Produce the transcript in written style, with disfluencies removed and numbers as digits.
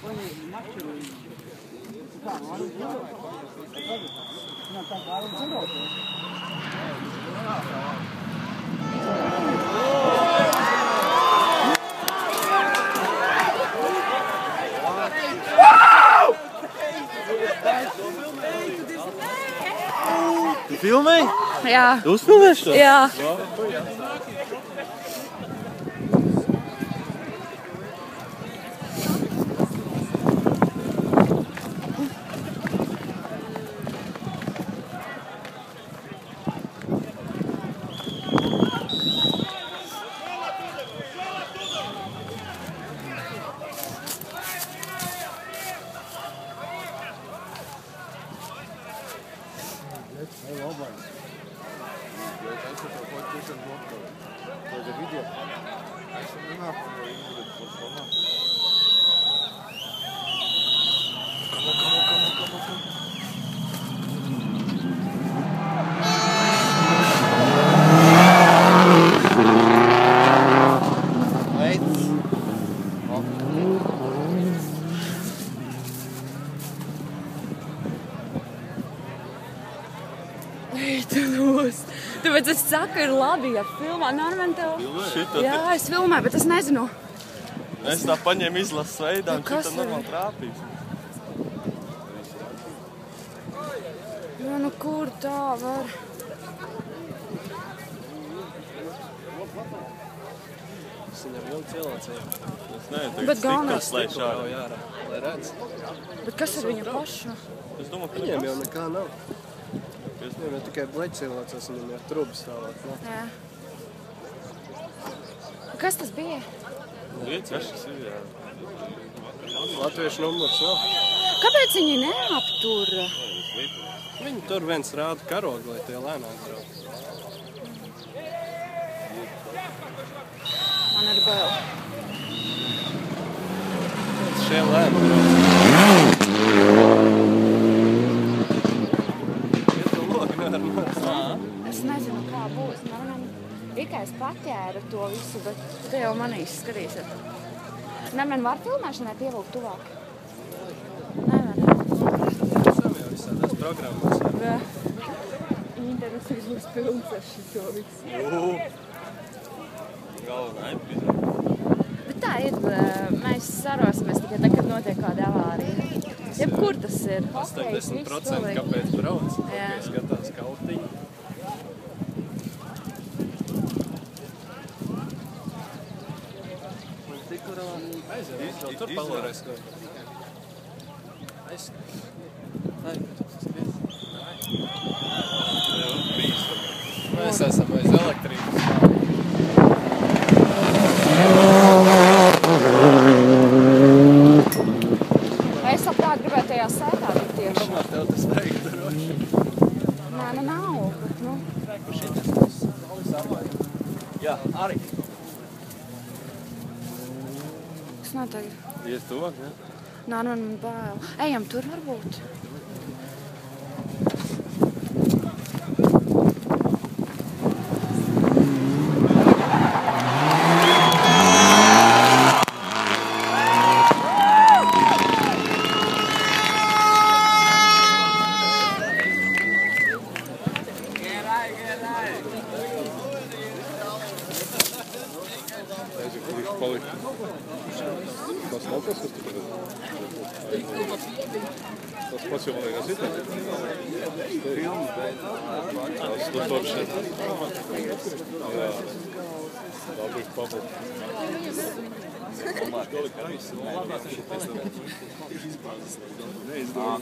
Tu filmēji? Jā. Tu uzfilmēsi to? Jā. Tāpēc es saku, ir labi, ja filmā. Norman, tev... Jā, es filmēju, bet es nezinu. Es tā paņēmu izlases veidā, un šitā normāli trāpīs. Nu, kur tā var? Es viņam ļoti ielācēju. Es nezinu, tagad stiklus laiž ārā. Lai redz. Bet kas ar viņu pašu? Es domāju, ka viņiem jau nekā nav. Viņam jau tikai bleķis ielācās, viņam jau trubas tālāk. Jā. Kas tas bija? Kas tas ir, jā. Latviešu numurs nav. Kāpēc viņi neaptura? Viņi tur viens rāda karogu, lai tie lēnāk brauc. Man ir bail. Šie lēni brauc. Es nezinu, kā būs. Man tikai es paķēru to visu, bet te jau manīs skatīsiet. Man var filmēšanai pievilkt tuvāk? Nevar. Esam jau visādās programmas. Jā. Interesīgi būs pilns ar šito visu. Galvenā epizode. Bet tā ir, mēs sarosimies tikai tad, kad notiek kāda avārija. Jebkur tas ir. 80% kāpēc brauc. Jā. Skatās kautiņu. Aiziet, tur palorēs. Mēs esam aiz elektrības. Es labprāt gribētu tajā sētā tik tieši. Tomēr tev tas vajag droši. Nē, nu nav, bet nu. Jā, arī. Kas notiek? Ies tuvāk, ne? Nā, man bail. Ejam tur varbūt. Tas pats jau man liekas ir tāds. Tas tur šeit. Jā. Labi, pabūt. Neizdomāt.